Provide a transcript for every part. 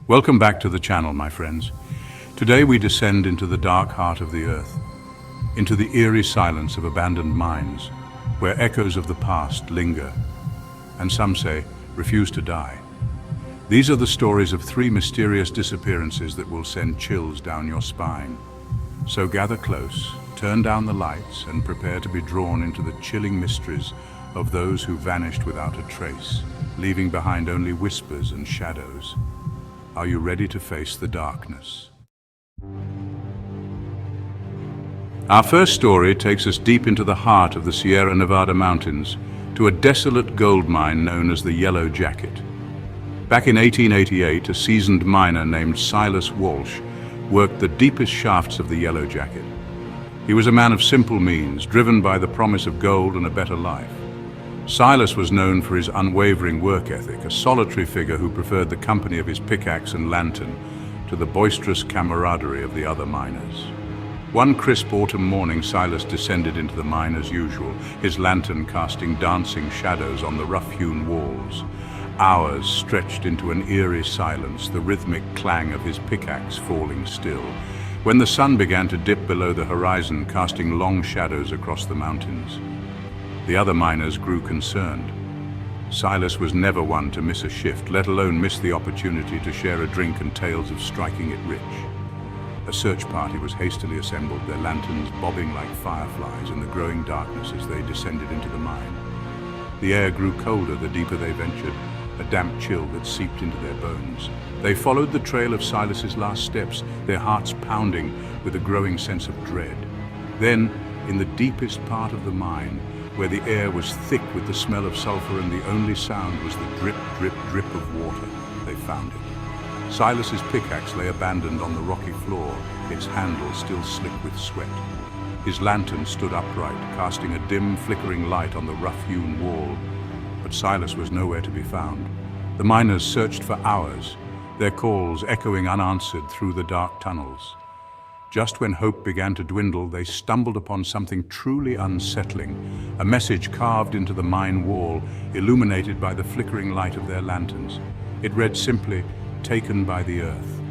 Welcome back to the channel, my friends. Today we descend into the dark heart of the earth, into the eerie silence of abandoned mines, where echoes of the past linger, and some say, refuse to die. These are the stories of three mysterious disappearances that will send chills down your spine. So gather close, turn down the lights, and prepare to be drawn into the chilling mysteries of those who vanished without a trace, leaving behind only whispers and shadows. Are you ready to face the darkness? Our first story takes us deep into the heart of the Sierra Nevada mountains, to a desolate gold mine known as the Yellow Jacket. Back in 1888, a seasoned miner named Silas Walsh worked the deepest shafts of the Yellow Jacket. He was a man of simple means, driven by the promise of gold and a better life. Silas was known for his unwavering work ethic, a solitary figure who preferred the company of his pickaxe and lantern to the boisterous camaraderie of the other miners. One crisp autumn morning, Silas descended into the mine as usual, his lantern casting dancing shadows on the rough-hewn walls. Hours stretched into an eerie silence, the rhythmic clang of his pickaxe falling still, when the sun began to dip below the horizon, casting long shadows across the mountains. The other miners grew concerned. Silas was never one to miss a shift, let alone miss the opportunity to share a drink and tales of striking it rich. A search party was hastily assembled, their lanterns bobbing like fireflies in the growing darkness as they descended into the mine. The air grew colder the deeper they ventured, a damp chill that seeped into their bones. They followed the trail of Silas's last steps, their hearts pounding with a growing sense of dread. Then, in the deepest part of the mine, where the air was thick with the smell of sulfur and the only sound was the drip, drip, drip of water, they found it. Silas's pickaxe lay abandoned on the rocky floor, its handle still slick with sweat. His lantern stood upright, casting a dim, flickering light on the rough-hewn wall, but Silas was nowhere to be found. The miners searched for hours, their calls echoing unanswered through the dark tunnels. Just when hope began to dwindle, they stumbled upon something truly unsettling, a message carved into the mine wall, illuminated by the flickering light of their lanterns. It read simply, "Taken by the earth."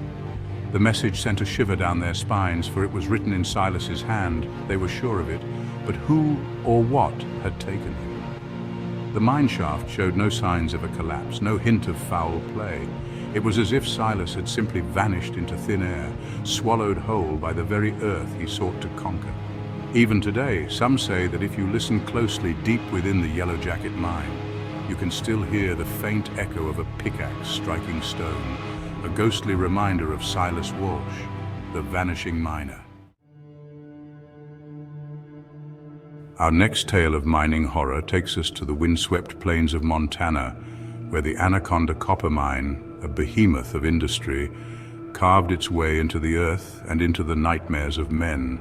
The message sent a shiver down their spines, for it was written in Silas's hand. They were sure of it, but who or what had taken him? The mine shaft showed no signs of a collapse, no hint of foul play. It was as if Silas had simply vanished into thin air, swallowed whole by the very earth he sought to conquer. Even today, some say that if you listen closely deep within the Yellow Jacket mine, you can still hear the faint echo of a pickaxe striking stone, a ghostly reminder of Silas Walsh, the vanishing miner. Our next tale of mining horror takes us to the windswept plains of Montana, where the Anaconda copper mine, a behemoth of industry, carved its way into the earth and into the nightmares of men.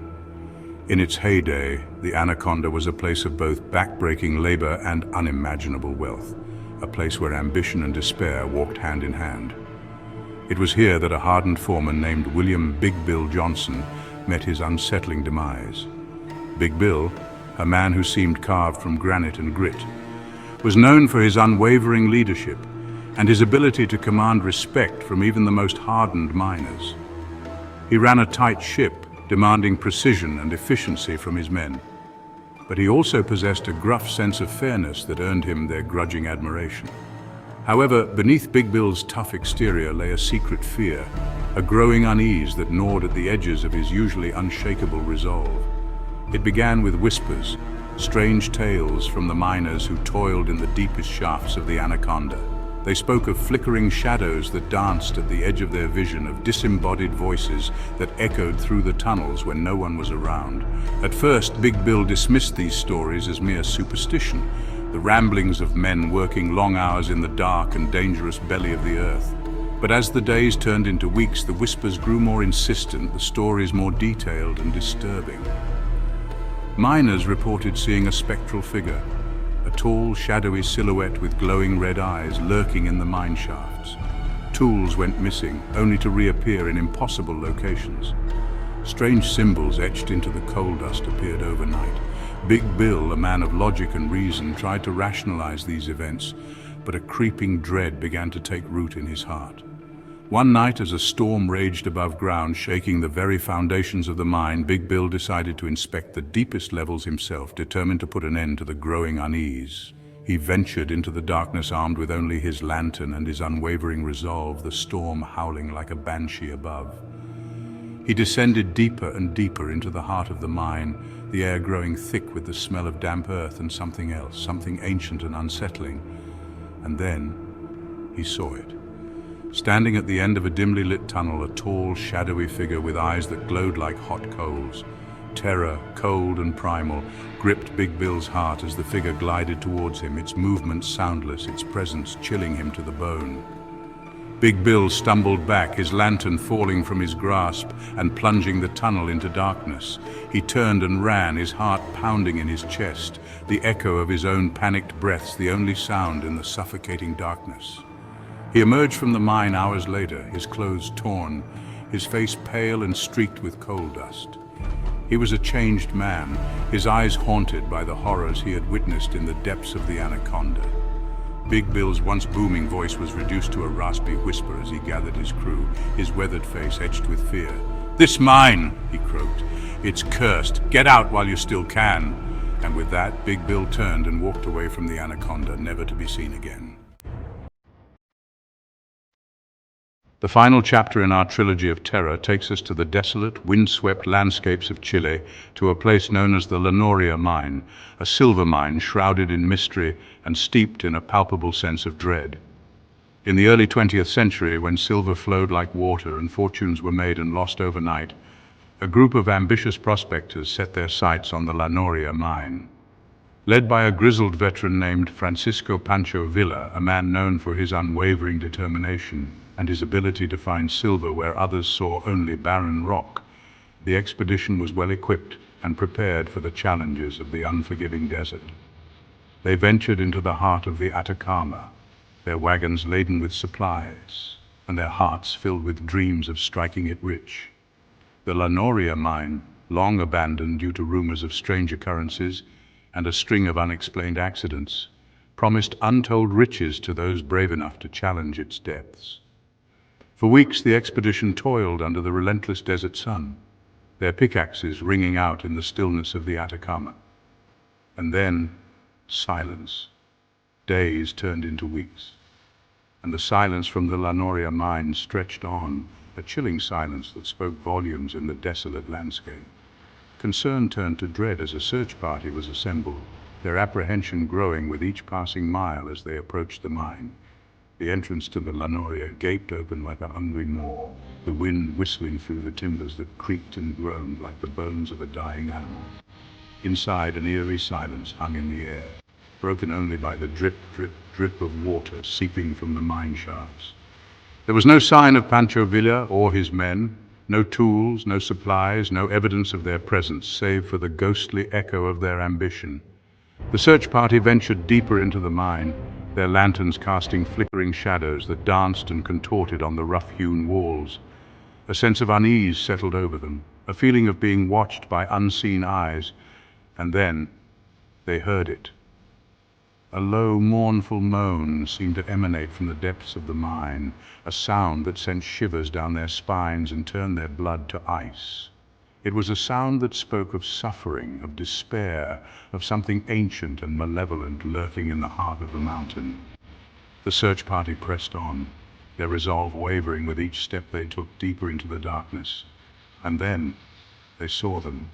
In its heyday, the Anaconda was a place of both backbreaking labor and unimaginable wealth, a place where ambition and despair walked hand in hand. It was here that a hardened foreman named William Big Bill Johnson met his unsettling demise. Big Bill, a man who seemed carved from granite and grit, was known for his unwavering leadership and his ability to command respect from even the most hardened miners. He ran a tight ship, demanding precision and efficiency from his men. But he also possessed a gruff sense of fairness that earned him their grudging admiration. However, beneath Big Bill's tough exterior lay a secret fear, a growing unease that gnawed at the edges of his usually unshakable resolve. It began with whispers, strange tales from the miners who toiled in the deepest shafts of the Anaconda. They spoke of flickering shadows that danced at the edge of their vision, of disembodied voices that echoed through the tunnels when no one was around. At first, Big Bill dismissed these stories as mere superstition, the ramblings of men working long hours in the dark and dangerous belly of the earth. But as the days turned into weeks, the whispers grew more insistent, the stories more detailed and disturbing. Miners reported seeing a spectral figure, a tall, shadowy silhouette with glowing red eyes lurking in the mine shafts. Tools went missing, only to reappear in impossible locations. Strange symbols etched into the coal dust appeared overnight. Big Bill, a man of logic and reason, tried to rationalize these events, but a creeping dread began to take root in his heart. One night, as a storm raged above ground, shaking the very foundations of the mine, Big Bill decided to inspect the deepest levels himself, determined to put an end to the growing unease. He ventured into the darkness armed with only his lantern and his unwavering resolve, the storm howling like a banshee above. He descended deeper and deeper into the heart of the mine, the air growing thick with the smell of damp earth and something else, something ancient and unsettling. And then he saw it. Standing at the end of a dimly lit tunnel, a tall, shadowy figure with eyes that glowed like hot coals. Terror, cold and primal, gripped Big Bill's heart as the figure glided towards him, its movements soundless, its presence chilling him to the bone. Big Bill stumbled back, his lantern falling from his grasp and plunging the tunnel into darkness. He turned and ran, his heart pounding in his chest, the echo of his own panicked breaths the only sound in the suffocating darkness. He emerged from the mine hours later, his clothes torn, his face pale and streaked with coal dust. He was a changed man, his eyes haunted by the horrors he had witnessed in the depths of the anaconda. Big Bill's once booming voice was reduced to a raspy whisper as he gathered his crew, his weathered face etched with fear. "This mine," he croaked. "It's cursed. Get out while you still can." And with that, Big Bill turned and walked away from the anaconda, never to be seen again. The final chapter in our trilogy of terror takes us to the desolate, windswept landscapes of Chile, to a place known as the Lanoria Mine, a silver mine shrouded in mystery and steeped in a palpable sense of dread. In the early 20th century, when silver flowed like water and fortunes were made and lost overnight, a group of ambitious prospectors set their sights on the Lanoria Mine. Led by a grizzled veteran named Francisco Pancho Villa, a man known for his unwavering determination and his ability to find silver where others saw only barren rock, the expedition was well equipped and prepared for the challenges of the unforgiving desert. They ventured into the heart of the Atacama, their wagons laden with supplies, and their hearts filled with dreams of striking it rich. The Lanoria Mine, long abandoned due to rumors of strange occurrences and a string of unexplained accidents, promised untold riches to those brave enough to challenge its depths. For weeks the expedition toiled under the relentless desert sun, their pickaxes ringing out in the stillness of the Atacama. And then, silence. Days turned into weeks, and the silence from the Lanoria Mine stretched on, a chilling silence that spoke volumes in the desolate landscape. Concern turned to dread as a search party was assembled, their apprehension growing with each passing mile as they approached the mine. The entrance to the Lanoria gaped open like a hungry maw, the wind whistling through the timbers that creaked and groaned like the bones of a dying animal. Inside, an eerie silence hung in the air, broken only by the drip, drip, drip of water seeping from the mine shafts. There was no sign of Pancho Villa or his men, no tools, no supplies, no evidence of their presence, save for the ghostly echo of their ambition. The search party ventured deeper into the mine, their lanterns casting flickering shadows that danced and contorted on the rough-hewn walls. A sense of unease settled over them, a feeling of being watched by unseen eyes, and then they heard it. A low, mournful moan seemed to emanate from the depths of the mine, a sound that sent shivers down their spines and turned their blood to ice. It was a sound that spoke of suffering, of despair, of something ancient and malevolent lurking in the heart of the mountain. The search party pressed on, their resolve wavering with each step they took deeper into the darkness. And then they saw them,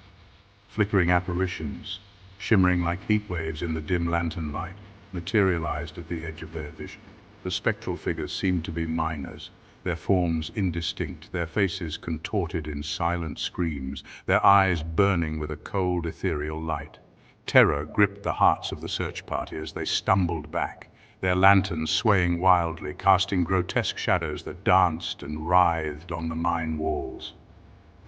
flickering apparitions, shimmering like heat waves in the dim lantern light, materialized at the edge of their vision. The spectral figures seemed to be miners, their forms indistinct, their faces contorted in silent screams, their eyes burning with a cold, ethereal light. Terror gripped the hearts of the search party as they stumbled back, their lanterns swaying wildly, casting grotesque shadows that danced and writhed on the mine walls.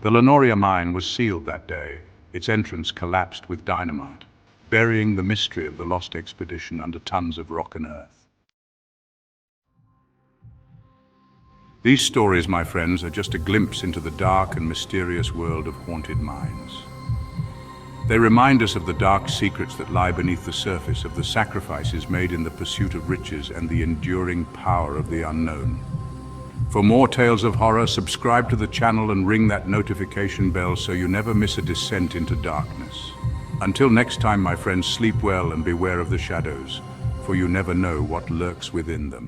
The Lanoria Mine was sealed that day, its entrance collapsed with dynamite, burying the mystery of the lost expedition under tons of rock and earth. These stories, my friends, are just a glimpse into the dark and mysterious world of haunted mines. They remind us of the dark secrets that lie beneath the surface, of the sacrifices made in the pursuit of riches and the enduring power of the unknown. For more tales of horror, subscribe to the channel and ring that notification bell so you never miss a descent into darkness. Until next time, my friends, sleep well and beware of the shadows, for you never know what lurks within them.